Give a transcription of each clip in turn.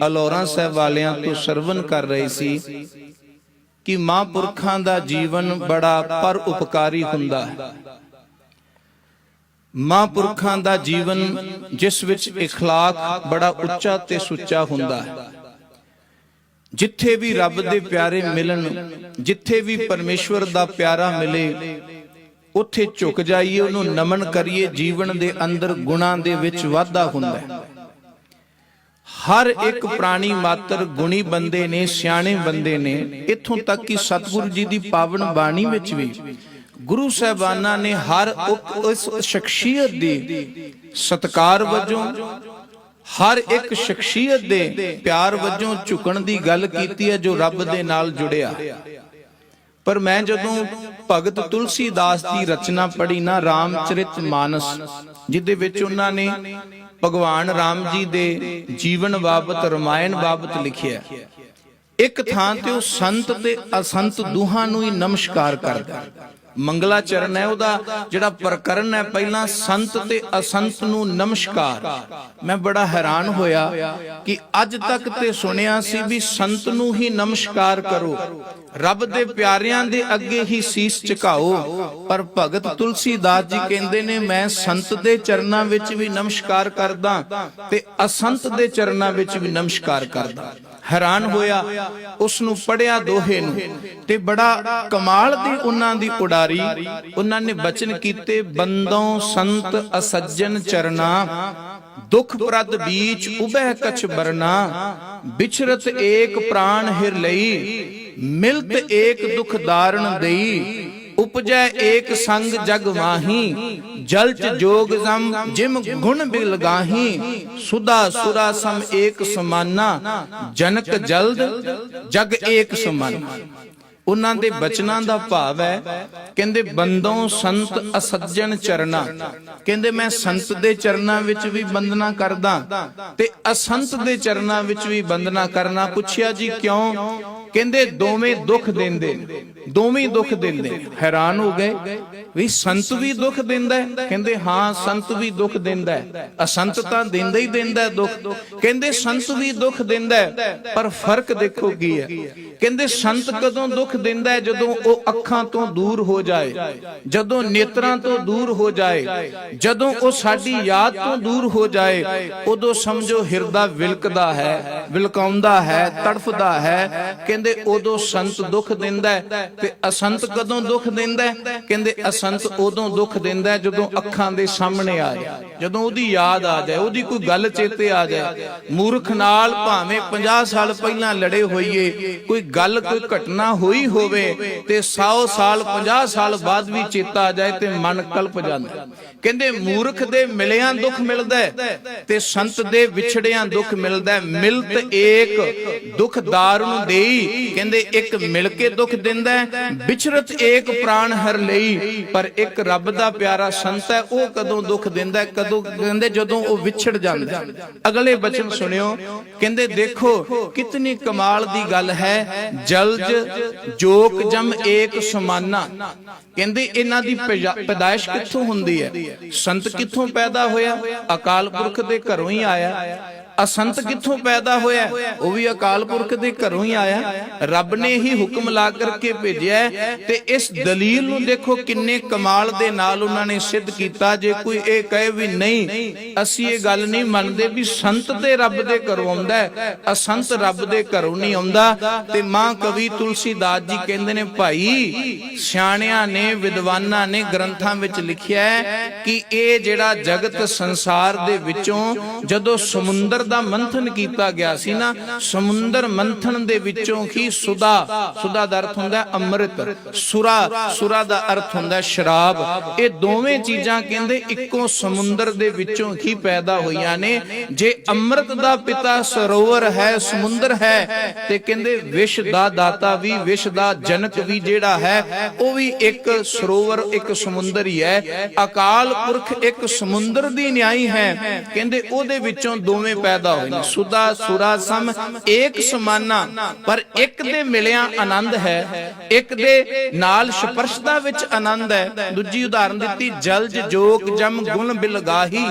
ਅਲੌਰਾ ਸਾਹਿਬ ਵਾਲਿਆਂ ਤੋਂ ਸਰਵਨ ਕਰ ਰਹੇ ਸੀ ਕਿ ਮਹਾਂਪੁਰਖਾਂ ਦਾ ਜੀਵਨ ਬੜਾ ਪਰ ਉਪਕਾਰੀ ਹੁੰਦਾ ਹੈ। ਮਹਾਂਪੁਰਖਾਂ ਦਾ ਜੀਵਨ ਜਿਸ ਵਿੱਚ ਇਖਲਾਕ ਬੜਾ ਉੱਚਾ ਤੇ ਸੁੱਚਾ ਹੁੰਦਾ ਹੈ। ਜਿੱਥੇ ਵੀ ਰੱਬ ਦੇ ਪਿਆਰੇ ਮਿਲਣ, ਜਿੱਥੇ ਵੀ ਪਰਮੇਸ਼ਵਰ ਦਾ ਪਿਆਰਾ ਮਿਲੇ, ਉੱਥੇ ਝੁਕ ਜਾਈਏ, ਉਹਨੂੰ ਨਮਨ ਕਰੀਏ। ਜੀਵਨ ਦੇ ਅੰਦਰ ਗੁਣਾਂ ਦੇ ਵਿੱਚ ਵਾਧਾ ਹੁੰਦਾ ਹੈ। ਹਰ ਇੱਕ ਪ੍ਰਾਣੀ ਮਾਤਰ ਗੁਣੀ ਬੰਦੇ ਨੇ, ਸਿਆਣੇ ਬੰਦੇ ਨੇ। ਇੱਥੋਂ ਤੱਕ ਕਿ ਸਤਿਗੁਰੂ ਜੀ ਦੀ ਪਾਵਨ ਬਾਣੀ ਵਿੱਚ ਵੀ ਗੁਰੂ ਸਾਹਿਬਾਨਾਂ ਨੇ ਹਰ ਉਸ ਸ਼ਖਸੀਅਤ ਦੀ ਸਤਿਕਾਰ ਵਜੋਂ, ਹਰ ਇੱਕ ਸ਼ਖਸੀਅਤ ਦੇ ਪਿਆਰ ਵਜੋਂ ਝੁਕਣ ਦੀ ਗੱਲ ਕੀਤੀ ਹੈ ਜੋ ਰੱਬ ਦੇ ਨਾਲ ਜੁੜਿਆ। ਪਰ ਮੈਂ ਜਦੋਂ ਭਗਤ ਤੁਲਸੀਦਾਸ ਦੀ ਰਚਨਾ ਪੜ੍ਹੀ ਨਾ, ਰਾਮਚਰਿਤ ਮਾਨਸ, ਜਿਹਦੇ ਵਿੱਚ ਉਹਨਾਂ ਨੇ ਭਗਵਾਨ ਰਾਮ ਜੀ ਦੇ ਜੀਵਨ ਬਾਬਤ, ਰਮਾਇਣ ਬਾਬਤ ਲਿਖਿਆ, ਇੱਕ ਥਾਂ ਤੇ ਉਹ ਸੰਤ ਤੇ ਅਸੰਤ ਦੋਹਾਂ ਨੂੰ ਹੀ ਨਮਸਕਾਰ ਕਰਦਾ। ਮੰਗਲਾਚਰਨ ਹੈ ਉਹਦਾ ਜਿਹੜਾ ਪ੍ਰਕਰਨ ਹੈ, ਪਹਿਲਾਂ ਸੰਤ ਤੇ ਅਸੰਤ ਨੂੰ ਨਮਸਕਾਰ। ਮੈਂ ਬੜਾ ਹੈਰਾਨ ਹੋਇਆ ਕਿ ਅੱਜ ਤੱਕ ਤੇ ਸੁਣਿਆ ਸੀ ਵੀ ਸੰਤ ਨੂੰ ਹੀ ਨਮਸਕਾਰ ਕਰੋ, ਰੱਬ ਦੇ ਪਿਆਰਿਆਂ ਦੇ ਅੱਗੇ ਹੀ ਸੀਸ ਝੁਕਾਓ। ਪਰ ਭਗਤ ਤੁਲਸੀਦਾਸ ਜੀ ਕਹਿੰਦੇ ਨੇ ਮੈਂ ਸੰਤ ਦੇ ਚਰਨਾਂ ਵਿੱਚ ਵੀ ਨਮਸਕਾਰ ਕਰਦਾ ਤੇ ਅਸੰਤ ਦੇ ਚਰਨਾਂ ਵਿੱਚ ਵੀ ਨਮਸਕਾਰ ਕਰਦਾ। ਹੈਰਾਨ ਹੋਇਆ, ਉਸ ਨੂੰ ਪੜਿਆ ਦੋਹੇ ਨੂੰ, ਤੇ ਬੜਾ ਕਮਾਲ ਦੀ ਉਹਨਾਂ ਦੀ ਉਡਾਰੀ। ਉਹਨਾਂ ਨੇ ਬਚਨ ਕੀਤੇ, ਬੰਦੋਂ ਸੰਤ ਅਸੱਜਣ ਚਰਨਾ, ਦੁਖ ਪ੍ਰਦ ਬੀਚ ਉਬਹਿ ਕਛ ਬਰਨਾ, ਬਿਛਰਤ ਏਕ ਪ੍ਰਾਣ ਹਿਰ ਲਈ, ਮਿਲਤ ਏਕ ਦੁਖ दारुण ਦੇਈ, उपजै एक संग जग माही, जलच जोग जम जिम गुण बिलगाही, सुधा सुरा सम एक समाना, जनक जल्द जग एक समाना। ਉਹਨਾਂ ਦੇ ਬਚਨਾਂ ਦਾ ਭਾਵ ਹੈ, ਕਹਿੰਦੇ ਬੰਦੋਂ ਸੰਤ ਅਸੱਜਣ ਚਰਨਾ, ਕਹਿੰਦੇ ਮੈਂ ਸੰਤ ਦੇ ਚਰਨਾਂ ਵਿੱਚ ਵੀ ਬੰਦਨਾ ਕਰਦਾ ਤੇ ਅਸੰਤ ਦੇ ਚਰਨਾਂ ਵਿੱਚ ਵੀ ਬੰਦਨਾ ਕਰਨਾ। ਪੁੱਛਿਆ ਜੀ ਕਿਉਂ? ਕਹਿੰਦੇ ਦੋਵੇਂ ਦੁੱਖ ਦਿੰਦੇ, ਦੋਵੇਂ ਦੁੱਖ ਦਿੰਦੇ। ਹੈਰਾਨ ਹੋ ਗਏ ਵੀ ਸੰਤ ਵੀ ਦੁੱਖ ਦਿੰਦਾ ਹੈ? ਕਹਿੰਦੇ ਹਾਂ, ਸੰਤ ਵੀ ਦੁੱਖ ਦਿੰਦਾ ਹੈ, ਅਸੰਤ ਤਾਂ ਦਿੰਦਾ ਹੀ ਦਿੰਦਾ ਦੁੱਖ। ਕਹਿੰਦੇ ਸੰਤ ਵੀ ਦੁੱਖ ਦਿੰਦਾ ਹੈ, ਪਰ ਫਰਕ ਦੇਖੋ ਕੀ ਹੈ। ਕਹਿੰਦੇ ਸੰਤ ਕਦੋਂ ਦੁੱਖ ਦਿੰਦਾ ਹੈ? ਜਦੋਂ ਉਹ ਅੱਖਾਂ ਤੋਂ ਦੂਰ ਹੋ ਜਾਏ, ਜਦੋਂ ਨੇਤਰਾਂ ਤੋਂ ਦੂਰ ਹੋ ਜਾਏ, ਜਦੋਂ ਉਹ ਸਾਡੀ ਯਾਦ ਤੋਂ ਦੂਰ ਹੋ ਜਾਏ, ਉਦੋਂ ਸਮਝੋ ਹਿਰਦਾ ਵਿਲਕਦਾ ਹੈ, ਵਿਲਕਾਉਂਦਾ ਹੈ, ਤੜਫਦਾ ਹੈ। ਕਹਿੰਦੇ ਉਦੋਂ ਸੰਤ ਦੁੱਖ ਦਿੰਦਾ ਹੈ। ਤੇ ਅਸੰਤ ਕਦੋਂ ਦੁੱਖ ਦਿੰਦਾ ਹੈ? ਕਹਿੰਦੇ ਅਸੰਤ ਉਦੋਂ ਦੁੱਖ ਦਿੰਦਾ ਜਦੋਂ ਅੱਖਾਂ ਦੇ ਸਾਹਮਣੇ ਆ ਜਾਏ, ਜਦੋਂ ਉਹਦੀ ਯਾਦ ਆ ਜਾਏ, ਉਹਦੀ ਕੋਈ ਗੱਲ ਚੇਤੇ ਆ ਜਾਏ। ਮੂਰਖ ਨਾਲ ਭਾਵੇਂ 50 ਸਾਲ ਪਹਿਲਾਂ ਲੜੇ ਹੋਈਏ, ਕੋਈ ਗੱਲ ਕੋਈ ਘਟਨਾ ਹੋਈ ਹੋਵੇ ਤੇ 100 ਸਾਲ 50 ਸਾਲ ਬਾਅਦ ਵੀ ਚੇਤਾ ਆ ਜਾਏ ਤੇ ਮਨ ਕਲਪ ਜਾਂਦਾ। ਕਹਿੰਦੇ ਮੂਰਖ ਦੇ ਮਿਲਿਆਂ ਦੁੱਖ ਮਿਲਦਾ ਤੇ ਸੰਤ ਦੇ ਵਿਛੜਿਆਂ ਦੁੱਖ ਮਿਲਦਾ। ਮਿਲਤ ਏਕ ਦੁਖ दारुण ਦੇਈ, ਕਹਿੰਦੇ ਇੱਕ ਮਿਲ ਕੇ ਦੁੱਖ ਦਿੰਦਾ, ਵਿਛਰਤ ਏਕ ਪ੍ਰਾਣ ਹਰ ਲਈ। ਪਰ ਇੱਕ ਰੱਬ ਦਾ ਪਿਆਰਾ ਸੰਤ ਹੈ, ਉਹ ਕਦੋਂ ਦੁੱਖ ਦਿੰਦਾ? ਕਦੋਂ? ਕਹਿੰਦੇ ਜਦੋਂ ਉਹ ਵਿਛੜ ਜਾਂਦਾ। ਅਗਲੇ ਬਚਨ ਸੁਣਿਓ, ਕਹਿੰਦੇ ਦੇਖੋ ਕਿਤਨੀ ਕਮਾਲ ਦੀ ਗੱਲ ਹੈ। ਜਲਜ ਜੋਕ ਜਮ ਏਕ ਸਮਾਨਾ, ਕਹਿੰਦੇ ਇਹਨਾਂ ਦੀ ਪੈਦਾਇਸ਼ ਕਿੱਥੋਂ ਹੁੰਦੀ ਹੈ? ਸੰਤ ਕਿੱਥੋਂ ਪੈਦਾ ਹੋਇਆ? ਅਕਾਲ ਪੁਰਖ ਦੇ ਘਰੋਂ ਹੀ ਆਇਆ। ਅਸੰਤ ਕਿੱਥੋਂ ਪੈਦਾ ਹੋਇਆ? ਉਹ ਵੀ ਅਕਾਲ ਪੁਰਖ ਦੇ ਘਰੋਂ ਹੀ ਆਇਆ। ਰੱਬ ਨੇ ਹੀ ਹੁਕਮ ਲਾ ਕਰਕੇ ਭੇਜਿਆ। ਤੇ ਇਸ ਦਲੀਲ ਨੂੰ ਦੇਖੋ ਕਿੰਨੇ ਕਮਾਲ ਦੇ ਨਾਲ ਉਹਨਾਂ ਨੇ ਸਿੱਧ ਕੀਤਾ। ਜੇ ਕੋਈ ਇਹ ਕਹੇ ਵੀ ਨਹੀਂ, ਅਸੀਂ ਇਹ ਗੱਲ ਨਹੀਂ ਮੰਨਦੇ ਵੀ ਸੰਤ ਤੇ ਰੱਬ ਦੇ ਘਰੋਂ ਆਉਂਦਾ ਹੈ, ਅਸੰਤ ਰੱਬ ਦੇ ਘਰੋਂ ਨਹੀਂ ਆਉਂਦਾ। ਤੇ ਮਾਂ ਕਵੀ ਤੁਲਸੀਦਾਸ ਜੀ ਕਹਿੰਦੇ ਨੇ, ਭਾਈ ਸਿਆਣਿਆਂ ਨੇ, ਵਿਦਵਾਨਾਂ ਨੇ ਗ੍ਰੰਥਾਂ ਵਿੱਚ ਲਿਖਿਆ ਕਿ ਇਹ ਜਿਹੜਾ ਜਗਤ ਸੰਸਾਰ ਦੇ ਵਿੱਚੋਂ ਜਦੋਂ ਸਮੁੰਦਰ ਦਾ ਮੰਥਨ ਕੀਤਾ ਗਿਆ ਸੀ ਨਾ, ਸਮੁੰਦਰ ਮੰਥਨ ਦੇ ਵਿੱਚੋਂ ਹੀ ਸੁਦਾ, ਸੁਦਾ ਦਾ ਅਰਥ ਹੁੰਦਾ ਅੰਮ੍ਰਿਤ, ਸੁਰਾ, ਸੁਰਾ ਦਾ ਅਰਥ ਹੁੰਦਾ ਸ਼ਰਾਬ। ਇਹ ਦੋਵੇਂ ਚੀਜ਼ਾਂ ਕਹਿੰਦੇ ਇੱਕੋ ਸਮੁੰਦਰ ਦੇ ਵਿੱਚੋਂ ਹੀ ਪੈਦਾ ਹੋਈਆਂ ਨੇ। ਜੇ ਅੰਮ੍ਰਿਤ ਦਾ ਪਿਤਾ ਸਰੋਵਰ ਹੈ, ਸਮੁੰਦਰ ਹੈ, ਤੇ ਕਹਿੰਦੇ ਵਿਸ਼ ਦਾ ਦਾਤਾ ਵੀ, ਵਿਸ਼ ਦਾ ਜਨਕ ਵੀ ਜਿਹੜਾ ਹੈ, ਉਹ ਵੀ ਇੱਕ ਸਰੋਵਰ, ਇੱਕ ਸਮੁੰਦਰ ਹੀ ਹੈ। ਅਕਾਲ ਪੁਰਖ ਇੱਕ ਸਮੁੰਦਰ ਦੀ ਨਿਆਈ ਹੈ। ਕਹਿੰਦੇ ਉਹਦੇ ਵਿੱਚੋਂ ਦੋਵੇਂ ਪੈਦਾ ਹੋਏ ਨੇ, ਸੁਦਾ ਸੁਰਾ ਸਮ ਏਕ ਸਮਾਨਾ। ਪਰ ਇੱਕ ਦੇ ਮਿਲਿਆਂ ਆਨੰਦ ਹੈ, ਇੱਕ ਦੇ ਨਾਲ ਸਪਰਸ਼ਤਾ ਵਿੱਚ ਆਨੰਦ ਹੈ। ਦੂਜੀ ਉਦਾਹਰਨ ਦਿੱਤੀ, ਜਲਜ ਜੋਕ ਜਮ ਗੁਣ ਬਿਲਗਾਹੀ।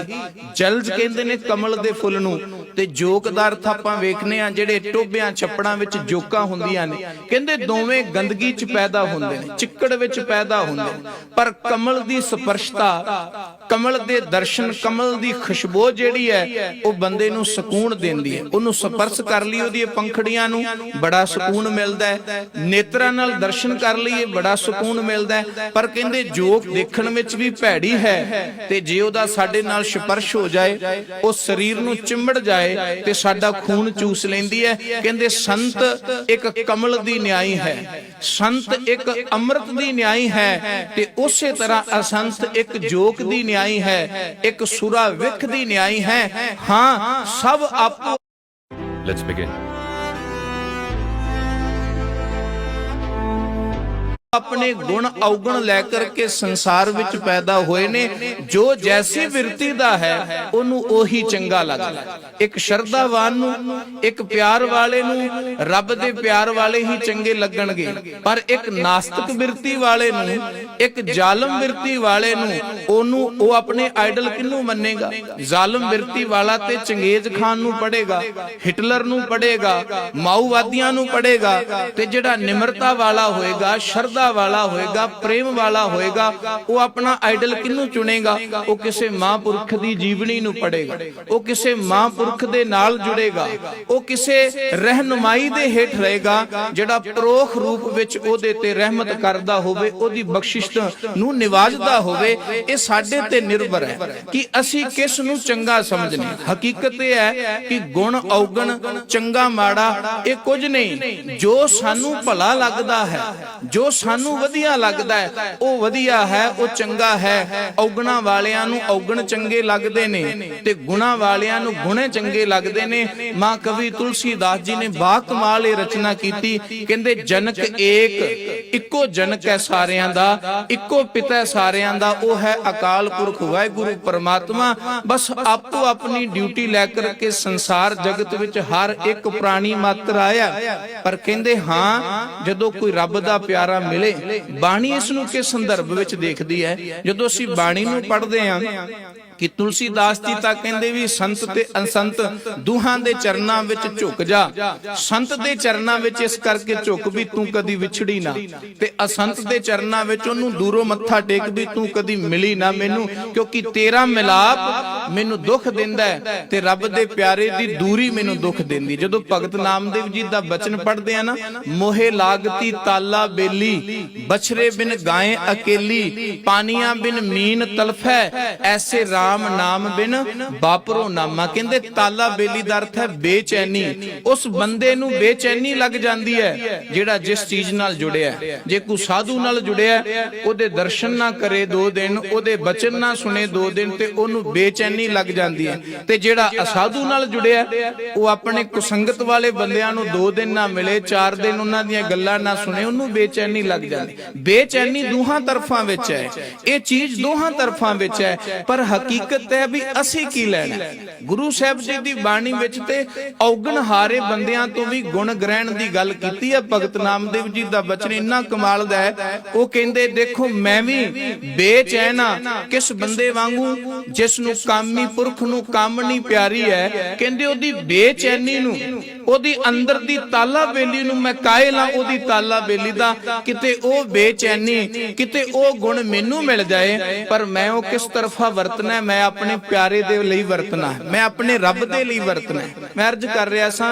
ਜਲਜ ਕਹਿੰਦੇ ਨੇ ਕਮਲ ਦੇ ਫੁੱਲ ਨੂੰ, ਤੇ ਜੋਕ ਦਾ ਅਰਥ ਆਪਾਂ ਵੇਖਨੇ ਆ ਜਿਹੜੇ ਟੋਬਿਆਂ ਛੱਪੜਾਂ ਵਿੱਚ ਜੋਕਾਂ ਹੁੰਦੀਆਂ ਨੇ, ਕਹਿੰਦੇ ਦੋਵੇਂ ਗੰਦਗੀ 'ਚ ਪੈਦਾ ਹੁੰਦੇ ਨੇ, ਚਿੱਕੜ ਵਿੱਚ ਪੈਦਾ ਹੁੰਦੇ ਨੇ, ਪਰ ਕਮਲ ਦੀ ਸਪਰਸ਼ਤਾ, ਕਮਲ ਦੇ ਦਰਸ਼ਨ, ਕਮਲ ਦੀ ਖੁਸ਼ਬੂ ਜਿਹੜੀ ਹੈ ਉਹ ਬੰਦੇ ਨੂੰ ਸਕੂਨ ਦਿੰਦੀ ਹੈ। ਉਹਨੂੰ ਸਪਰਸ਼ ਕਰ ਲਈ ਉਹਦੀ ਪੰਖੜੀਆਂ ਨੂੰ, ਬੜਾ ਸਕੂਨ ਮਿਲਦਾ ਹੈ। ਨੇਤਰਾਂ ਨਾਲ ਦਰਸ਼ਨ ਕਰ ਲਈਏ, ਬੜਾ ਸਕੂਨ ਮਿਲਦਾ ਹੈ। ਪਰ ਕਹਿੰਦੇ ਜੋਕ ਦੇਖਣ ਵਿੱਚ ਵੀ ਭੈੜੀ ਹੈ, ਤੇ ਜੇ ਉਹਦਾ ਸਾਡੇ ਨਾਲ ਸਪਰਸ਼ ਹੋ ਜਾਏ, ਉਹ ਸਰੀਰ ਨੂੰ ਚਿੰਬੜ ਜਾਏ ਤੇ ਸਾਡਾ ਖੂਨ ਚੂਸ ਲੈਂਦੀ ਹੈ। ਕਹਿੰਦੇ ਸੰਤ ਇੱਕ ਕਮਲ ਦੀ ਨਿਆਈ ਹੈ, ਸੰਤ ਇੱਕ ਅੰਮ੍ਰਿਤ ਦੀ ਨਿਆਈ ਹੈ, ਤੇ ਉਸੇ ਤਰ੍ਹਾਂ ਅਸੰਤ ਇੱਕ ਜੋਕ ਦੀ ਨਿਆਈ ਹੈ, ਇੱਕ ਸੁਰਾ ਵਿਖ ਦੀ ਨਿਆਈ ਹੈ। ਹਾਂ, ਸਭ ਆਪੋ। Let's begin. अपने गुण अवगुण लेकर के संसार विच पैदा होए ने। जो जैसी बिरती दा है ओनू ओही चंगा लगदा। एक शरधावान नू, एक प्यार वाले नू रब दे प्यार वाले ही चंगे लगणगे, पर एक नास्तिक बिरती वाले नू, एक जालम बिरती वाले नू, ओनू ओ अपने आइडल किनू मन्नेगा? जालम बिरती वाला ते चंगेज खान नू पढ़ेगा, हिटलर नू पढ़ेगा, माओवादियां नू पढ़ेगा, ते जिहड़ा निमरता वाला होएगा, शरधा वाला होएगा, प्रेम वाला होएगा, वो अपना आइडल किन्नू चुनेगा? वो किसी महापुरख दी जीवनी नू पढ़ेगा, वो किसी महापुरख दे नाल जुड़ेगा, वो किसी रहनुमाई दे हेठ रहेगा जिहड़ा परोख रूप विच ओदे ते रहमत करदा होवे, ओदी बख्शिश नू निवाजदा होवे। ये साडे ते निर्भर है कि असी किस नू चंगा समझने। हकीकत ये है कि गुण अवगुण, चंगा माड़ा, ये कुछ नहीं। जो सानू भला लगदा है, जो सानू वधिया लगदा है, ਉਹ ਵਧੀਆ ਹੈ, ਉਹ ਚੰਗਾ ਹੈ। ਔਗਣਾ ਵਾਲਿਆਂ ਨੂੰ ਔਗਣ ਚੰਗੇ ਲੱਗਦੇ ਨੇ ਤੇ ਗੁਣਾ ਵਾਲਿਆਂ ਨੂੰ ਗੁਣੇ ਚੰਗੇ ਲੱਗਦੇ ਨੇ। ਮਾਂ ਕਵੀ ਤੁਲਸੀਦਾਸ ਜੀ ਨੇ ਬਾ ਕਮਾਲ ਇਹ ਰਚਨਾ ਕੀਤੀ, ਕਹਿੰਦੇ ਜਨਕ ਏਕ, ਇੱਕੋ ਜਨਕ ਹੈ ਸਾਰਿਆਂ ਦਾ, ਇੱਕੋ ਪਿਤਾ ਹੈ ਸਾਰਿਆਂ ਦਾ, ਉਹ ਹੈ ਅਕਾਲ ਪੁਰਖ ਵਾਹਿਗੁਰੂ ਪਰਮਾਤਮਾ। ਬਸ ਆਪੋ ਆਪਣੀ ਡਿਊਟੀ ਲੈ ਕਰਕੇ ਸੰਸਾਰ ਜਗਤ ਵਿੱਚ ਹਰ ਇੱਕ ਪ੍ਰਾਣੀ ਮਾਤਰ ਆਇਆ। ਪਰ ਕਹਿੰਦੇ ਹਾਂ, ਜਦੋਂ ਕੋਈ ਰੱਬ ਦਾ ਪਿਆਰਾ ਮਿਲੇ, ਬਾਣੀ ਇਸ ਨੂੰ ਕਿਸ ਸੰਦਰਭ ਵਿੱਚ ਦੇਖਦੀ ਹੈ? ਜਦੋਂ ਅਸੀਂ ਬਾਣੀ ਨੂੰ ਪੜ੍ਹਦੇ ਹਾਂ कि तुलसीदास जी तां कहंदे भी संत ते असंत दूहां दे चरनां विच झुक जा। संत दे चरनां विच इस करके झुक भी तू कदी विछड़ी ना, ते असंत दे चरनां विच ओनू दूरों मत्था टेक भी तू कदी मिली ना मैनू, क्योंकि तेरा मिलाप मैनू दुख दिंदा है ते रब दे प्यारे दी दूरी मैनू दुख दिंदी। जदों भगत नामदेव जी दा बचन पढ़दे आ ना, मोहे लागती ताला बेली, बछरे बिन गाय अकेली, पानियां बिन मीन तलफै, ऐसे राम नाम बिन बापरो नामा। कहंदे ताला बेली दा अर्थ है बेचैनी। उस बंदे नू बेचैनी लग जांदी है जेड़ा जिस चीज नाल जुड़िया। जे कोई साधु नाल जुड़िया, ओदे दर्शन ना करे 2 दिन, ओदे बचन ना सुने 2 दिन, ते ओनू बेचैनी लग जांदी है। ते जेड़ा असाधु नाल जुड़िया, वो अपने कुसंगत वाले बंदियां नू 2 दिन ना मिले, 4 दिन उन्हां दीयां गल्लां ना सुने, ओनू बेचैनी लग जांदी। बेचैनी दोहां तरफां विच है, ये चीज दोहां तरफां विच है। पर हकीकत है भी असी की लेना। गुरु साहब जी दी बाणी विच ते औगण हारे बंदियां तो भी गुण ग्रहण दी गल कीती है। भगत नामदेव जी दा बचन इन्ना कमाल दा है। वो कहंदे देखो मैं भी बेचैन हां किस बंदे वांगू जिस नू कामी पुरख नू कामनी प्यारी है। कहंदे ओदी बेचैनी नू, ओदी अंदर दी ताला बेली नू मैं कायल हां, ओदी ताला बेली दा। किते ओ बेचैनी, किते ओ गुण मैनू मिल जाए, पर मैं ओ किस तरफा वरतना है? मैं अपने प्यारे दे लई वरतना है, मैं अपने रब दे लई वरतना है। मैं अर्ज कर रहा सा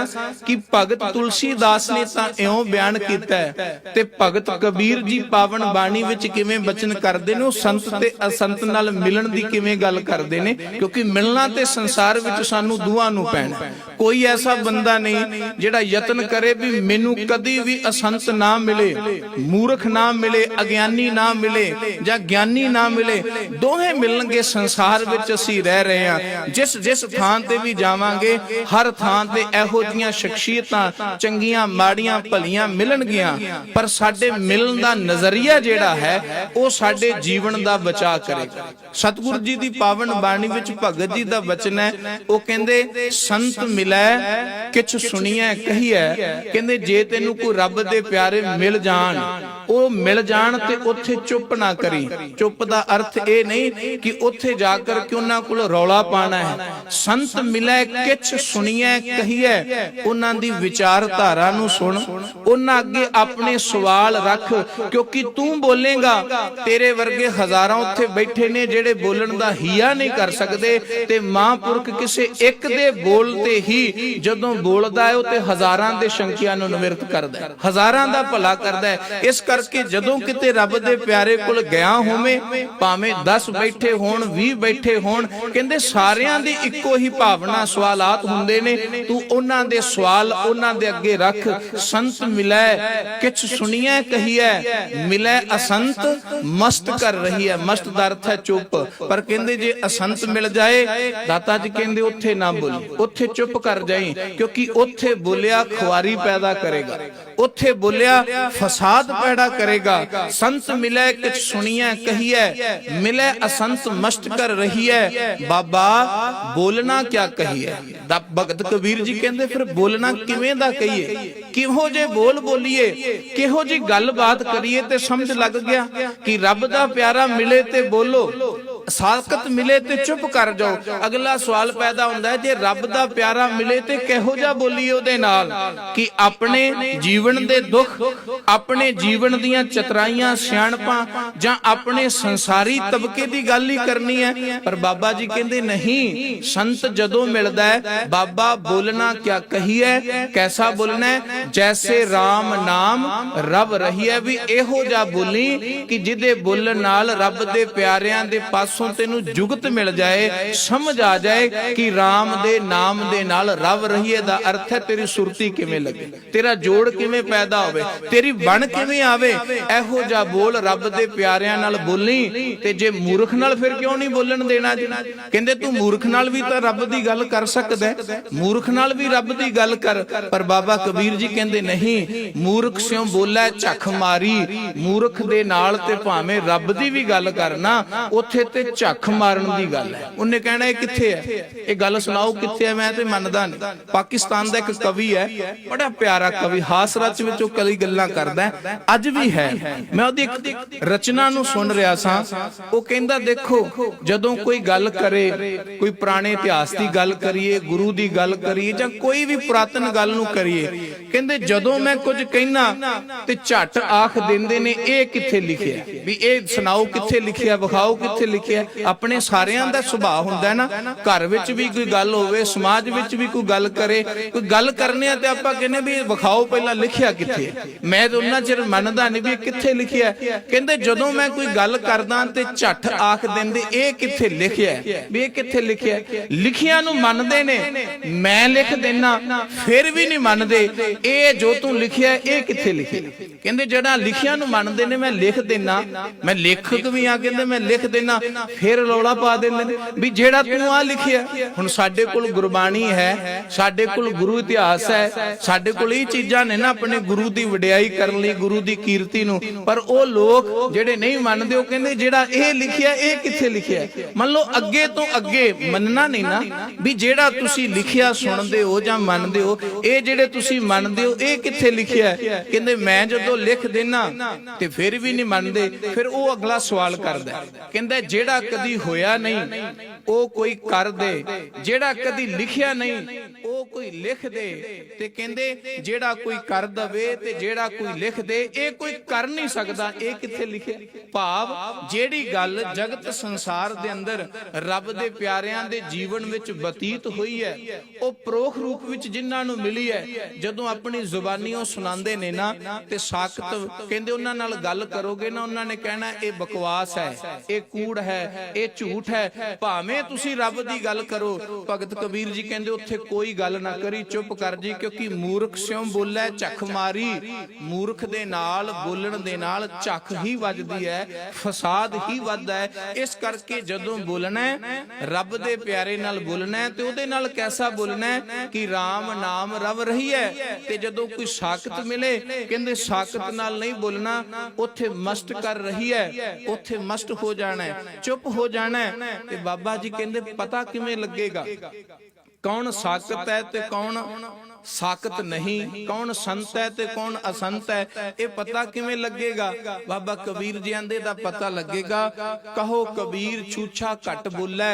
कि भगत तुलसीदास ने तां इउं बयान कीता है, ते भगत कबीर जी पावन बाणी विच किवें बचन करदे ने, संत ते असंत नाल मिलन दी किवें गल करदे ने। क्योंकि मिलना ते संसार विच सानू दुआं नू पैना। कोई ऐसा बंदा नहीं जिहड़ा यतन करे भी मैनू कदी भी असंत ना मिले, मूर्ख ना मिले, अज्ञानी ना मिले जां ज्ञानी ना मिले। दोहें मिलणगे। संसार विच असीं रह रहे हां, जिस जिस थां ते भी जावांगे, हर थां ते इहो जिहियां शख्सियतां चंगियां माड़ियां भलियां मिलणगियां, पर साडे मिलन दा नज़रिया जिहड़ा है वो साडे जीवन दा बचा करेगा। सतगुरु जी दी पावन बाणी विच भगत जी दा वचन है, वो कहंदे संत मिलै किछ सुनिए कहिए। कहंदे जे तैनूं कोई रब दे प्यारे मिल जाण, ਉਹ ਮਿਲ ਜਾਣ ਤੇ ਉੱਥੇ ਚੁੱਪ ਨਾ ਕਰੀ। ਚੁੱਪ ਦਾ ਅਰਥ ਇਹ ਨਹੀਂ ਕਿ ਉੱਥੇ ਜਾ ਕਰ ਕੇ ਉਹਨਾਂ ਕੋਲ ਰੌਲਾ ਪਾਣਾ ਹੈ। ਸੰਤ ਮਿਲੇ ਕਿਛ ਸੁਣੀਐ ਕਹੀਐ, ਉਹਨਾਂ ਦੀ ਵਿਚਾਰਧਾਰਾ ਨੂੰ ਸੁਣ, ਉਹਨਾਂ ਅੱਗੇ ਆਪਣੇ ਸਵਾਲ ਰੱਖ, ਕਿਉਂਕਿ ਤੂੰ ਬੋਲੇਗਾ, ਤੇਰੇ ਵਰਗੇ ਹਜ਼ਾਰਾਂ ਉੱਥੇ ਬੈਠੇ ਨੇ ਜਿਹੜੇ ਬੋਲਣ ਦਾ ਹੀਆ ਨਹੀਂ ਕਰ ਸਕਦੇ, ਤੇ ਮਹਾਂਪੁਰਖ ਕਿਸੇ ਇੱਕ ਦੇ ਬੋਲ ਤੇ ਹੀ ਜਦੋਂ ਬੋਲਦਾ ਹੈ ਉਹ ਤੇ ਹਜ਼ਾਰਾਂ ਦੇ ਸ਼ੰਕਿਆਂ ਨੂੰ ਨਿਵਰਤ ਕਰਦਾ ਹੈ, ਹਜ਼ਾਰਾਂ ਦਾ ਭਲਾ ਕਰਦਾ ਹੈ। ਇਸ ਕਰਕੇ ਜਦੋਂ ਕਿਤੇ ਰੱਬ ਦੇ ਪਿਆਰੇ ਕੋਲ ਗਿਆ ਹੋਵੇਂ, ਭਾਵੇਂ 10 ਬੈਠੇ ਹੋਣ 20 ਬੈਠੇ ਹੋਣ, ਕਹਿੰਦੇ ਸਾਰਿਆਂ ਦੀ ਇੱਕੋ ਹੀ ਭਾਵਨਾ ਸਵਾਲਾਤ ਹੁੰਦੇ ਨੇ, ਤੂੰ ਉਹਨਾਂ ਦੇ ਸਵਾਲ ਉਹਨਾਂ ਦੇ ਅੱਗੇ ਰੱਖ। ਸੰਤ ਮਿਲੈ ਕਿਛ ਸੁਣੀਐ ਕਹੀਐ, ਮਿਲੈ ਅਸੰਤ ਮਸਤ ਕਰ ਰਹੀ ਹੈ। ਮਸਤ ਦਾ ਅਰਥ ਹੈ ਚੁੱਪ, ਪਰ ਕਹਿੰਦੇ ਜੇ ਅਸੰਤ ਮਿਲ ਜਾਏ, ਦਾਤਾ ਜੀ ਕਹਿੰਦੇ ਉੱਥੇ ਨਾ ਬੋਲੀ, ਉੱਥੇ ਚੁੱਪ ਕਰ ਜਾਈ, ਕਿਉਂਕਿ ਉੱਥੇ ਬੋਲਿਆ ਖੁਆਰੀ ਪੈਦਾ ਕਰੇਗਾ, ਉੱਥੇ ਬੋਲਿਆ ਫਸਾਦ ਪੈਦਾ ਕਰੇਗਾ। ਸੰਤ ਮਿਲੈ ਕਿਛ ਸੁਣੀਐ ਕਹੀਐ, ਮਿਲੈ ਅਸੰਤ ਮਸਤ ਕਰ ਰਹੀ ਹੈ। ਬਾਬਾ ਬੋਲਣਾ ਕਿਆ ਕਹੀਏ? ਭਗਤ ਕਬੀਰ ਜੀ ਕਹਿੰਦੇ ਫਿਰ ਬੋਲਣਾ ਕਿਵੇਂ ਦਾ ਕਹੀਏ, ਕਿਹੋ ਜੇ ਬੋਲ ਬੋਲੀਏ, ਕਿਹੋ ਜੀ ਗੱਲਬਾਤ ਕਰੀਏ? ਤੇ ਸਮਝ ਲੱਗ ਗਿਆ ਕਿ ਰੱਬ ਦਾ ਪਿਆਰਾ ਮਿਲੇ ਤੇ ਬੋਲੋ, ਸਾਖਤ ਮਿਲੇ ਤੇ ਚੁੱਪ ਕਰ ਜਾਓ। ਅਗਲਾ ਸਵਾਲ ਪੈਦਾ ਹੁੰਦਾ ਹੈ, ਜੇ ਰੱਬ ਦਾ ਪਿਆਰਾ ਮਿਲੇ ਤੇ ਕਿਹੋ ਜਿਹਾ ਬੋਲੀਏ ਉਹਦੇ ਨਾਲ, ਕਿ ਆਪਣੇ ਜੀਵਨ ਦੇ ਦੁੱਖ, ਆਪਣੇ ਜੀਵਨ ਦੀਆਂ ਚਤਰਾਈਆਂ ਸਿਆਣਪਾਂ, ਜਾਂ ਆਪਣੇ ਸੰਸਾਰੀ ਤਬਕੇ ਦੀ ਗੱਲ ਹੀ ਕਰਨੀ ਹੈ। ਪਰ ਬਾਬਾ ਜੀ ਕਹਿੰਦੇ ਨਹੀਂ, ਸੰਤ ਜਦੋਂ ਮਿਲਦਾ ਹੈ, ਬਾਬਾ ਬੋਲਣਾ ਕਿਆ ਕਹੀਏ, ਕੈਸਾ ਬੋਲਣਾ ਹੈ? ਜੈਸੇ ਰਾਮ ਨਾਮ ਰਬ ਰਹੀ ਹੈ। ਵੀ ਇਹੋ ਜਿਹਾ ਬੋਲੀ ਕਿ ਜਿਹਦੇ ਬੋਲਣ ਨਾਲ ਰੱਬ ਦੇ ਪਿਆਰਿਆਂ ਦੇ ਪਾਸੋਂ ਤੈਨੂੰ ਜੁਗਤ ਮਿਲ ਜਾਏ, ਸਮਝ ਆ ਜਾਏ ਕਿ ਰਾਮ ਦੇ ਨਾਮ ਦੇ ਨਾਲ ਰਵ ਰਹੀਏ ਦਾ ਅਰਥ ਹੈ ਤੇਰੀ ਸੁਰਤੀ ਕਿਵੇਂ ਲੱਗੇ, ਤੇਰਾ ਜੋੜ ਕਿਵੇਂ ਪੈਦਾ ਹੋਵੇ, ਤੇਰੀ ਬਣ ਕਿਵੇਂ ਆਵੇ। ਇਹੋ ਜਿਹਾ ਬੋਲ ਰੱਬ ਦੇ ਪਿਆਰਿਆਂ ਨਾਲ ਬੋਲੀ। ਤੇ ਜੇ ਮੂਰਖ ਨਾਲ ਫਿਰ ਕਿਉਂ ਨਹੀਂ ਬੋਲਣ ਦੇਣਾ ਜੀ? ਕਹਿੰਦੇ ਤੂੰ ਮੂਰਖ ਨਾਲ ਵੀ ਤਾਂ ਰੱਬ ਦੀ ਗੱਲ ਕਰ ਸਕਦਾ, ਮੂਰਖ ਨਾਲ ਵੀ ਰੱਬ ਦੀ ਗੱਲ ਕਰ। ਪਰ ਬਾਬਾ ਕਬੀਰ ਜੀ ਕਹਿੰਦੇ ਨਹੀਂ, ਮੂਰਖ ਸਿਉ ਬੋਲੇ ਝੱਖ ਮਾਰੀ। ਮੂਰਖ ਦੇ ਨਾਲ ਤੇ ਭਾਵੇਂ ਰੱਬ ਦੀ ਵੀ ਗੱਲ ਕਰਨਾ, ਉੱਥੇ ਤੇ ਝੱਖ ਮਾਰਨ ਦੀ ਗੱਲ ਹੈ। ਉਹਨੇ ਕਹਿਣਾ ਇਹ ਕਿੱਥੇ ਹੈ, ਇਹ ਗੱਲ ਸੁਣਾਓ ਕਿੱਥੇ ਹੈ? ਮੈਂ ਤੇ ਮੰਨਦਾ ਨਹੀਂ। ਪਾਕਿਸਤਾਨ ਦਾ ਇੱਕ ਕਵੀ ਹੈ, ਬੜਾ ਪਿਆਰਾ ਕਵੀ, ਹਾਸ ਰਚ ਵਿੱਚ ਉਹ ਕਈ ਗੱਲਾਂ ਕਰਦਾ, ਅੱਜ ਵੀ ਹੈ। ਮੈਂ ਉਹਦੀ ਇੱਕ ਰਚਨਾ ਨੂੰ ਸੁਣ ਰਿਹਾ ਸਾਂ। ਉਹ ਕਹਿੰਦਾ ਦੇਖੋ, ਜਦੋਂ ਕੋਈ ਗੱਲ ਕਰੇ, ਕੋਈ ਪੁਰਾਣੇ ਇਤਿਹਾਸ ਦੀ ਗੱਲ ਕਰੀਏ, ਗੁਰੂ ਦੀ ਗੱਲ ਕਰੀਏ, ਜਾਂ ਕੋਈ ਵੀ ਪੁਰਾਤਨ ਗੱਲ ਨੂੰ ਕਰੀਏ, ਕਹਿੰਦੇ ਜਦੋਂ ਮੈਂ ਕੁਝ ਕਹਿਣਾ ਤੇ ਝੱਟ ਆਖ ਦਿੰਦੇ ਨੇ ਇਹ ਕਿੱਥੇ ਲਿਖਿਆ, ਵੀ ਇਹ ਸੁਣਾਓ ਕਿੱਥੇ ਲਿਖਿਆ, ਵਿਖਾਓ ਕਿੱਥੇ ਲਿਖਿਆ। ਆਪਣੇ ਸਾਰਿਆਂ ਦਾ ਸੁਭਾਅ ਹੁੰਦਾ ਨਾ, ਘਰ ਵਿੱਚ ਵੀ ਕੋਈ ਗੱਲ ਹੋਵੇ, ਸਮਾਜ ਵਿੱਚ ਵੀ ਕੋਈ ਗੱਲ ਕਰੇ, ਕੋਈ ਗੱਲ ਕਰਨੇ ਆ ਤੇ ਆਪਾਂ ਕਹਿੰਦੇ ਵੀ ਵਿਖਾਓ ਪਹਿਲਾਂ ਲਿਖਿਆ ਕਿੱਥੇ। ਮੈਂ ਤਾਂ ਉਹਨਾਂ ਚਿਰ ਮੰਨਦਾ ਨਹੀਂ ਵੀ ਕਿੱਥੇ ਲਿਖਿਆ। ਕਹਿੰਦੇ ਜਦੋਂ ਮੈਂ ਕੋਈ ਗੱਲ ਕਰਦਾ ਤੇ ਝੱਟ ਆਖ ਦਿੰਦੇ ਇਹ ਕਿੱਥੇ ਲਿਖਿਆ, ਵੀ ਇਹ ਕਿੱਥੇ ਲਿਖਿਆ। ਲਿਖਿਆ ਨੂੰ ਮੰਨਦੇ ਨੇ, ਮੈਂ ਲਿਖ ਦੇਣਾ ਫਿਰ ਵੀ ਨਹੀਂ ਮੰਨਦੇ, ਇਹ ਜੋ ਤੂੰ ਲਿਖਿਆ ਇਹ ਕਿੱਥੇ ਲਿਖਿਆ। ਕਹਿੰਦੇ ਜਿਹੜਾ ਲਿਖਿਆ ਨੂੰ ਮੰਨਦੇ ਨੇ, ਮੈਂ ਲਿਖ ਦੇਣਾ, ਮੈਂ ਲੇਖਕ ਵੀ ਆ, ਕਹਿੰਦੇ ਮੈਂ ਲਿਖ ਦੇਣਾ, ਫਿਰ ਰੌਲਾ ਪਾ ਦਿੰਦੇ ਨੇ ਵੀ ਜਿਹੜਾ ਤੂੰ ਆ ਲਿਖਿਆ। ਹੁਣ ਸਾਡੇ ਕੋਲ ਗੁਰਬਾਣੀ ਹੈ, ਸਾਡੇ ਕੋਲ ਗੁਰੂ ਇਤਿਹਾਸ ਹੈ, ਸਾਡੇ ਕੋਲ ਇਹ ਚੀਜ਼ਾਂ ਨੇ ਨਾ ਆਪਣੇ ਗੁਰੂ ਦੀ ਵਡਿਆਈ ਕਰਨ ਲਈ, ਗੁਰੂ ਦੀ ਕੀਰਤੀ ਨੂੰ। ਪਰ ਉਹ ਲੋਕ ਜਿਹੜੇ ਨਹੀਂ ਮੰਨਦੇ, ਉਹ ਕਹਿੰਦੇ ਜਿਹੜਾ ਇਹ ਲਿਖਿਆ ਇਹ ਕਿੱਥੇ ਲਿਖਿਆ। ਮੰਨ ਲਓ ਅੱਗੇ ਤੋਂ ਅੱਗੇ ਮੰਨਣਾ ਨਹੀਂ ਨਾ, ਵੀ ਜਿਹੜਾ ਤੁਸੀਂ ਲਿਖਿਆ ਸੁਣਦੇ ਹੋ ਜਾਂ ਮੰਨਦੇ ਹੋ, ਇਹ ਜਿਹੜੇ ਤੁਸੀਂ ਮੰਨਦੇ ਹੋ ਇਹ ਕਿੱਥੇ ਲਿਖਿਆ। ਕਹਿੰਦੇ ਮੈਂ ਜਦੋਂ ਲਿਖ ਦੇਣਾ ਤੇ ਫਿਰ ਵੀ ਨਹੀਂ ਮੰਨਦੇ। ਫਿਰ ਉਹ ਅਗਲਾ ਸਵਾਲ ਕਰਦਾ, ਕਹਿੰਦਾ ਜਿਹੜਾ ਕਦੀ ਹੋਇਆ ਨਹੀਂ ਉਹ ਕੋਈ ਕਰ ਦੇ, ਜਿਹੜਾ ਕਦੀ ਲਿਖਿਆ ਨਹੀਂ ਉਹ ਕੋਈ ਲਿਖ ਦੇ। ਤੇ ਕਹਿੰਦੇ ਜਿਹੜਾ ਕੋਈ ਕਰ ਦਵੇ ਤੇ ਜਿਹੜਾ ਕੋਈ ਲਿਖ ਦੇ, ਇਹ ਕੋਈ ਕਰ ਨਹੀਂ ਸਕਦਾ, ਇਹ ਕਿੱਥੇ ਲਿਖਿਆ। ਭਾਵ ਜਿਹੜੀ ਗੱਲ ਜਗਤ ਸੰਸਾਰ ਦੇ ਅੰਦਰ ਰੱਬ ਦੇ ਪਿਆਰਿਆਂ ਦੇ ਜੀਵਨ ਵਿੱਚ ਬਤੀਤ ਹੋਈ ਹੈ, ਉਹ ਪ੍ਰੋਖ ਰੂਪ ਵਿੱਚ ਜਿਨ੍ਹਾਂ ਨੂੰ ਮਿਲੀ ਹੈ, ਜਦੋਂ ਆਪਣੀ ਜ਼ੁਬਾਨੀਆਂ ਸੁਣਾਉਂਦੇ ਨੇ ਨਾ, ਤੇ ਸਾਖਤ ਕਹਿੰਦੇ ਉਹਨਾਂ ਨਾਲ ਗੱਲ ਕਰੋਗੇ ਨਾ, ਉਹਨਾਂ ਨੇ ਕਹਿਣਾ ਇਹ ਬਕਵਾਸ ਹੈ, ਇਹ ਕੂੜ ਹੈ, ਇਹ ਝੂਠ ਹੈ। ਭਾਵੇਂ ਤੁਸੀਂ ਰੱਬ ਦੀ ਗੱਲ ਕਰੋ, ਭਗਤ ਕਬੀਰ ਜੀ ਕਹਿੰਦੇ ਉੱਥੇ ਕੋਈ ਗੱਲ ਨਾ ਕਰੀ, ਚੁੱਪ ਕਰ ਜੀ, ਕਿਉਂਕਿ ਮੂਰਖ ਸਿਉ ਬੋਲੇ ਝੱਖ ਮਾਰੀ। ਮੂਰਖ ਦੇ ਨਾਲ ਬੋਲਣ ਦੇ ਨਾਲ ਝੱਖ ਹੀ ਵੱਜਦੀ ਹੈ, ਫਸਾਦ ਹੀ ਵੱਧਦਾ ਹੈ। ਇਸ ਕਰਕੇ ਜਦੋਂ ਬੋਲਣਾ ਹੈ, ਰੱਬ ਦੇ ਪਿਆਰੇ ਨਾਲ ਬੋਲਣਾ ਹੈ, ਤੇ ਉਹਦੇ ਨਾਲ ਕੈਸਾ ਬੋਲਣਾ ਹੈ ਕਿ ਰਾਮ ਨਾਮ ਰਵ ਰਹੀ ਹੈ। ਤੇ ਜਦੋਂ ਕੋਈ ਸਾਖਤ ਮਿਲੇ, ਕਹਿੰਦੇ ਸਾਖਤ ਨਾਲ ਨਹੀਂ ਬੋਲਣਾ, ਉੱਥੇ ਮਸਤ ਕਰ ਰਹੀ ਹੈ, ਉੱਥੇ ਮਸਤ ਹੋ ਜਾਣਾ ਹੈ, ਚੁੱਪ ਹੋ ਜਾਣਾ ਹੈ। ਤੇ ਬਾਬਾ ਜੀ ਕਹਿੰਦੇ ਪਤਾ ਕਿਵੇਂ ਲੱਗੇਗਾ ਕੌਣ ਸਾਖਤ ਹੈ ਤੇ ਕੌਣ ਸਾਕਤ ਨਹੀਂ, ਕੌਣ ਸੰਤ ਹੈ ਤੇ ਕੌਣ ਅਸੰਤ ਹੈ ਇਹ ਪਤਾ ਕਿਵੇਂ ਲੱਗੇਗਾ? ਬਾਬਾ ਕਬੀਰ ਜੀ ਆਂਦੇ ਦਾ ਪਤਾ ਲੱਗੇਗਾ। ਕਹੋ ਕਬੀਰ ਛੂਛਾ ਘਟ ਬੋਲੇ,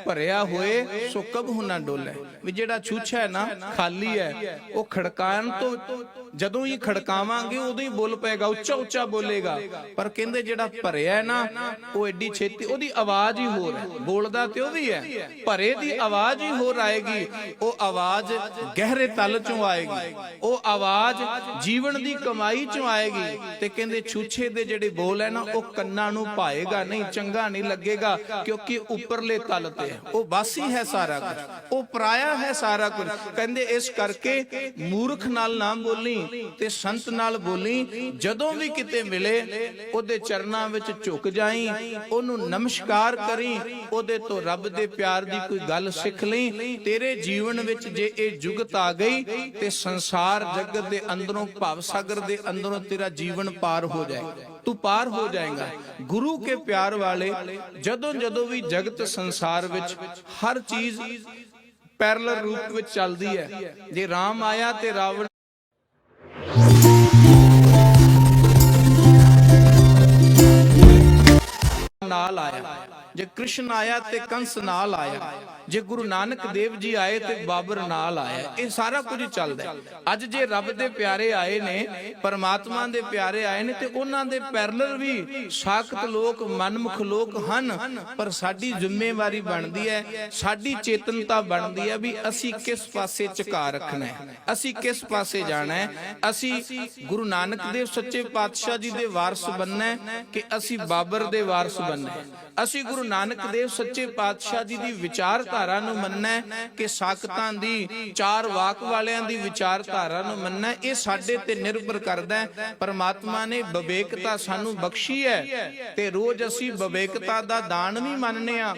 ਭਰਿਆ ਹੋਏ ਸੋ ਕਬਹੁ ਨਾ ਡੋਲੇ। ਵੀ ਜਿਹੜਾ ਛੂਛਾ ਹੈ ਨਾ, ਖਾਲੀ ਹੈ, ਉਹ ਖੜਕਾਉਣ ਤੋਂ ਜਦੋਂ ਹੀ ਖੜਕਾਵਾਂਗੇ ਉਦੋਂ ਹੀ ਬੋਲ ਪਏਗਾ, ਉੱਚਾ ਉੱਚਾ ਬੋਲੇਗਾ। ਪਰ ਕਹਿੰਦੇ ਜਿਹੜਾ ਭਰਿਆ ਹੈ ਨਾ, ਉਹ ਐਡੀ ਛੇਤੀ ਉਹਦੀ ਆਵਾਜ਼ ਹੀ ਹੋਰ ਹੈ, ਬੋਲਦਾ ਤੇ ਉਹ ਵੀ ਹੈ, ਭਰੇ ਦੀ ਆਵਾਜ਼ ਹੀ ਹੋਰ ਆਏਗੀ। ਉਹ ਆਵਾਜ਼ ਗਹਿਰੇ ਤਲ ਚੋਂ ਆਏਗੀ, ਉਹ ਆਵਾਜ਼ ਜੀਵਨ ਦੀ ਕਮਾਈ ਚੋਂ ਆਏਗੀ। ਤੇ ਕਹਿੰਦੇ ਛੂਛੇ ਦੇ ਜਿਹੜੇ ਬੋਲ ਹੈ ਨਾ, ਉਹ ਕੰਨਾਂ ਨੂੰ ਭਾਏਗਾ ਨਹੀਂ, ਚੰਗਾ ਨਹੀਂ ਲੱਗੇਗਾ, ਕਿਉਂਕਿ ਉੱਪਰਲੇ ਤਲ ਤੇ ਉਹ ਬਾਸੀ ਹੈ ਸਾਰਾ ਕੁਝ, ਉਹ ਪਰਾਇਆ ਹੈ ਸਾਰਾ ਕੁਝ। ਕਹਿੰਦੇ ਇਸ ਕਰਕੇ ਮੂਰਖ ਨਾਲ ਨਾ ਬੋਲੀ ਤੇ ਸੰਤ ਨਾਲ ਬੋਲੀ। ਜਦੋਂ ਵੀ ਕਿਤੇ ਮਿਲੇ ਉਹਦੇ ਚਰਨਾਂ ਵਿੱਚ ਝੁਕ ਜਾਈ, ਉਹਨੂੰ ਨਮਸਕਾਰ ਕਰੀ, ਉਹਦੇ ਤੋਂ ਰੱਬ ਦੇ ਪਿਆਰ ਦੀ ਕੋਈ ਗੱਲ ਸਿੱਖ ਲਈ। ਤੇਰੇ ਜੀਵਨ ਵਿੱਚ ਜੇ ਇਹ ਜੁਗਤ ਆ ਗਈ ਤੇ ਸੰਸਾਰ ਜਗਤ ਦੇ ਅੰਦਰੋਂ, ਭਵ ਸਾਗਰ ਦੇ ਅੰਦਰੋਂ ਤੇਰਾ ਜੀਵਨ ਪਾਰ ਹੋ ਜਾਏਗਾ, ਤੂੰ ਪਾਰ ਹੋ ਜਾਏਗਾ। ਗੁਰੂ ਕੇ ਪਿਆਰ ਵਾਲੇ, ਜਦੋਂ ਜਦੋਂ ਵੀ ਜਗਤ ਸੰਸਾਰ ਵਿੱਚ ਹਰ ਚੀਜ਼ ਪੈਰਲਲ ਰੂਪ ਵਿੱਚ ਚੱਲਦੀ ਹੈ। ਜੇ ਰਾਮ ਆਇਆ ਤੇ ਰਾਵਣ ਨਾਲ ਆਇਆ, ਜੇ ਕ੍ਰਿਸ਼ਨ ਆਇਆ ਤੇ ਕੰਸ ਨਾਲ ਆਇਆ, ਜੇ ਗੁਰੂ ਨਾਨਕ ਦੇਵ ਜੀ ਆਏ ਤੇ ਬਾਬਰ ਨਾਲ ਆਇਆ। ਇਹ ਸਾਰਾ ਕੁਝ ਚੱਲਦਾ। ਅੱਜ ਜੇ ਰੱਬ ਦੇ ਪਿਆਰੇ ਆਏ ਨੇ, ਪਰਮਾਤਮਾ ਦੇ ਪਿਆਰੇ ਆਏ ਨੇ, ਤੇ ਉਹਨਾਂ ਦੇ ਪੈਰਲਲ ਵੀ ਸਾਖਤ ਲੋਕ, ਮਨਮੁਖ ਲੋਕ ਹਨ। ਪਰ ਸਾਡੀ ਜ਼ਿੰਮੇਵਾਰੀ ਬਣਦੀ ਹੈ, ਸਾਡੀ ਚੇਤਨਤਾ ਬਣਦੀ ਹੈ ਵੀ ਅਸੀਂ ਕਿਸ ਪਾਸੇ ਝੁਕਾ ਰੱਖਣਾ ਹੈ, ਅਸੀਂ ਕਿਸ ਪਾਸੇ ਜਾਣਾ ਹੈ। ਅਸੀਂ ਗੁਰੂ ਨਾਨਕ ਦੇਵ ਸੱਚੇ ਪਾਤਸ਼ਾਹ ਜੀ ਦੇ ਵਾਰਸ ਬਣਨਾ ਹੈ ਕਿ ਅਸੀਂ ਬਾਬਰ ਦੇ ਵਾਰਸ ਬਣਨਾ ਹੈ। ਅਸੀਂ ਗੁਰੂ ਨਾਨਕ ਦੇਵ ਸੱਚੇ ਪਾਤਸ਼ਾਹ ਜੀ ਦੀ ਵਿਚਾਰਧਾਰਾ ਨੂੰ ਮੰਨਣਾ ਹੈ ਕਿ ਸਾਖਤਾਂ ਦੀ, ਚਾਰ ਵਾਕ ਵਾਲਿਆਂ ਦੀ ਵਿਚਾਰਧਾਰਾ ਨੂੰ ਮੰਨਣਾ। ਇਹ ਸਾਡੇ ਤੇ ਨਿਰਭਰ ਕਰਦਾ ਹੈ। ਪਰਮਾਤਮਾ ਨੇ ਵਿਵੇਕਤਾ ਸਾਨੂੰ ਬਖਸ਼ੀ ਹੈ ਤੇ ਰੋਜ਼ ਅਸੀਂ ਵਿਵੇਕਤਾ ਦਾ ਦਾਨ ਵੀ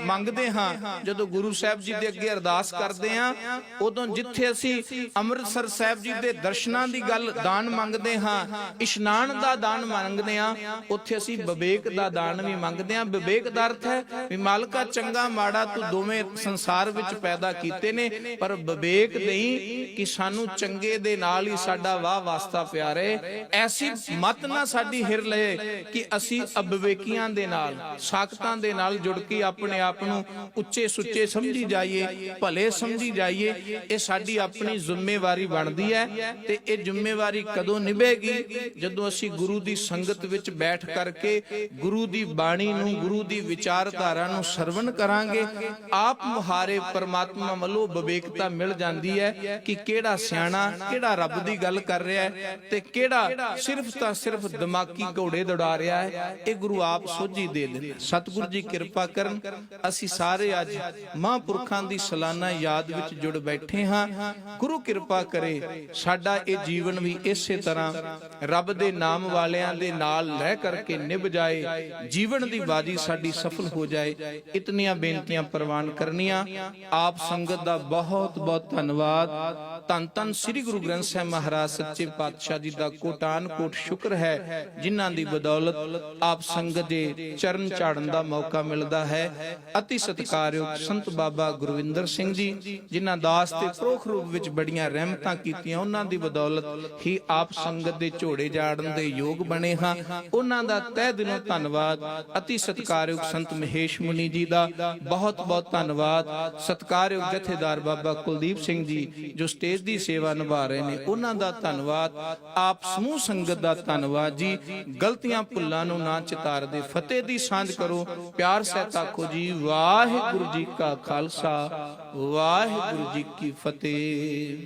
ਮੰਗਦੇ ਹਾਂ। ਜਦੋਂ ਗੁਰੂ ਸਾਹਿਬ ਜੀ ਦੇ ਅੱਗੇ ਅਰਦਾਸ ਕਰਦੇ ਹਾਂ, ਉਦੋਂ ਜਿੱਥੇ ਅਸੀਂ ਅੰਮ੍ਰਿਤਸਰ ਸਾਹਿਬ ਜੀ ਦੇ ਦਰਸ਼ਨਾਂ ਦੀ ਗੱਲ ਦਾਨ ਮੰਗਦੇ ਹਾਂ, ਇਸ਼ਨਾਨ ਦਾ ਦਾਨ ਮੰਗਦੇ ਹਾਂ, ਉੱਥੇ ਅਸੀਂ ਵਿਵੇਕ ਦਾ ਦਾਨ ਵੀ ਮੰਗਦੇ ਹਾਂ। ਵਿਵੇਕ ਦਾ ਅਰਥ ਹੈ ਵੀ ਮਾਲਕਾ ਚੰਗਾ ਮਾੜਾ ਤੂੰ ਦੋਵੇਂ ਸੰਸਾਰ ਵਿੱਚ ਪੈਦਾ ਕੀਤੇ ਨੇ, ਪਰ ਵਿਵੇਕ ਨਹੀਂ ਕਿ ਸਾਨੂੰ ਚੰਗੇ ਦੇ ਨਾਲ ਹੀ ਸਾਡਾ ਵਾਹ ਵਾਸਤਾ ਪਿਆਰੇ। ਐਸੀ ਮਤ ਨਾ ਸਾਡੀ ਹਿਰ ਲਏ ਕਿ ਅਸੀਂ ਅਵਿਵੇਕੀਆਂ ਦੇ ਨਾਲ, ਸਾਖਤਾਂ ਦੇ ਨਾਲ ਜੁੜ ਕੇ ਆਪਣੇ ਆਪ ਨੂੰ ਉੱਚੇ ਸੁੱਚੇ ਸਮਝੀ ਜਾਈਏ, ਭਲੇ ਸਮਝੀ ਜਾਈਏ। ਇਹ ਸਾਡੀ ਆਪਣੀ ਜ਼ਿੰਮੇਵਾਰੀ ਬਣਦੀ ਹੈ। ਤੇ ਇਹ ਜ਼ਿੰਮੇਵਾਰੀ ਕਦੋਂ ਨਿਭੇਗੀ? ਜਦੋਂ ਅਸੀਂ ਗੁਰੂ ਦੀ ਸੰਗਤ ਵਿੱਚ ਬੈਠ ਕਰਕੇ ਗੁਰੂ ਦੀ ਬਾਣੀ ਨੂੰ, ਗੁਰੂ ਦੀ ਵਿਚਾਰਧਾਰਾ ਨੂੰ ਸਰਵਣ ਕਰਾਂਗੇ। ਆਪ ਮੁਹਾਰੇ ਪਰਮਾਤਮਾ ਵੱਲੋਂ ਵਿਵੇਕਤਾ ਮਿਲ ਜਾਂਦੀ ਹੈ ਕਿ ਕਿਹੜਾ ਸਿਆਣਾ, ਕਿਹੜਾ ਰੱਬ ਦੀ ਗੱਲ ਕਰ ਰਿਹਾ ਹੈ ਤੇ ਕਿਹੜਾ ਸਿਰਫ ਤਾਂ ਸਿਰਫ ਦਿਮਾਗੀ ਘੋੜੇ ਦੌੜਾ ਰਿਹਾ ਹੈ। ਇਹ ਗੁਰੂ ਆਪ ਸੋਝੀ ਦੇ ਦਿੰਦੇ। ਸਤਿਗੁਰੂ ਜੀ ਕਿਰਪਾ ਕਰਨ। ਅਸੀਂ ਸਾਰੇ ਅੱਜ ਮਹਾਂਪੁਰਖਾਂ ਦੀ ਸਾਲਾਨਾ ਯਾਦ ਵਿੱਚ ਜੁੜ ਬੈਠੇ ਹਾਂ। ਗੁਰੂ ਕਿਰਪਾ ਕਰੇ ਸਾਡਾ ਇਹ ਜੀਵਨ ਵੀ ਇਸੇ ਤਰ੍ਹਾਂ ਰੱਬ ਦੇ ਨਾਮ ਵਾਲਿਆਂ ਦੇ ਨਾਲ ਰਹਿ ਕਰਕੇ ਨਿਭ ਜਾਏ, ਜੀਵਨ ਦੀ ਬਾਜੀ ਸਾਡੀ ਸਫਲ ਹੋ ਜਾਏ। ਇਤਨੀਆਂ ਬੇਨਤੀਆਂ ਪ੍ਰਵਾਨ ਕਰਨੀਆਂ। ਆਪ ਸੰਗਤ ਦਾ ਬਹੁਤ ਬਹੁਤ ਧੰਨਵਾਦ। ਧੰਨ ਧੰਨ ਸ੍ਰੀ ਗੁਰੂ ਗ੍ਰੰਥ ਸਾਹਿਬ ਮਹਾਰਾਜ ਸੱਚੇ ਪਾਤਸ਼ਾਹ ਜੀ ਦਾ ਕੋਟਾਨ ਕੋਟ ਸ਼ੁਕਰ ਹੈ, ਜਿਨ੍ਹਾਂ ਦੀ ਬਦੌਲਤ ਆਪ ਸੰਗਤ ਦੇ ਚਰਨ ਝਾੜਨ ਦਾ ਮੌਕਾ ਮਿਲਦਾ ਹੈ। ਅਤੀ ਸਤਿਕਾਰਯੋਗ ਸੰਤ ਬਾਬਾ ਗੁਰਵਿੰਦਰ ਸਿੰਘ ਜੀ, ਜਿਨ੍ਹਾਂ ਦਾਸ ਤੇ ਪ੍ਰੋਖ ਰੂਪ ਵਿੱਚ ਬੜੀਆਂ ਰਹਿਮਤਾਂ ਕੀਤੀਆਂ, ਉਹਨਾਂ ਦੀ ਬਦੌਲਤ ਹੀ ਆਪ ਸੰਗਤ ਦੇ ਝੋੜੇ ਝਾੜਨ ਦੇ ਯੋਗ ਬਣੇ ਹਾਂ। ਉਹਨਾਂ ਦਾ ਤਹਿ ਦਿਲੋਂ ਧੰਨਵਾਦ। ਅਤੀ ਸਤਿਕਾਰਯੋਗ ਸੰਤ ਮਹੇਸ਼ ਮੁਨੀ ਜੀ ਦਾ ਬਹੁਤ ਬਹੁਤ ਧੰਨਵਾਦ। ਸਤਿਕਾਰਯੋਗ ਜਥੇਦਾਰ ਬਾਬਾ ਕੁਲਦੀਪ ਸਿੰਘ ਜੀ ਜੋ ਸਟੇਜ ਦੀ ਸੇਵਾ ਨਿਭਾ ਰਹੇ ਨੇ, ਉਹਨਾਂ ਦਾ ਧੰਨਵਾਦ। ਆਪ ਸਮੂਹ ਸੰਗਤ ਦਾ ਧੰਨਵਾਦ ਜੀ। ਗਲਤੀਆਂ ਭੁੱਲਾਂ ਨੂੰ ਨਾ ਚਿਤਾਰਦੇ। ਫਤਿਹ ਦੀ ਸਾਂਝ ਕਰੋ, ਪਿਆਰ ਸਹਿਤ ਆਖੋ ਜੀ ਵਾਹਿਗੁਰੂ ਜੀ ਕਾ ਖਾਲਸਾ, ਵਾਹਿਗੁਰੂ ਜੀ ਕੀ ਫਤਿਹ।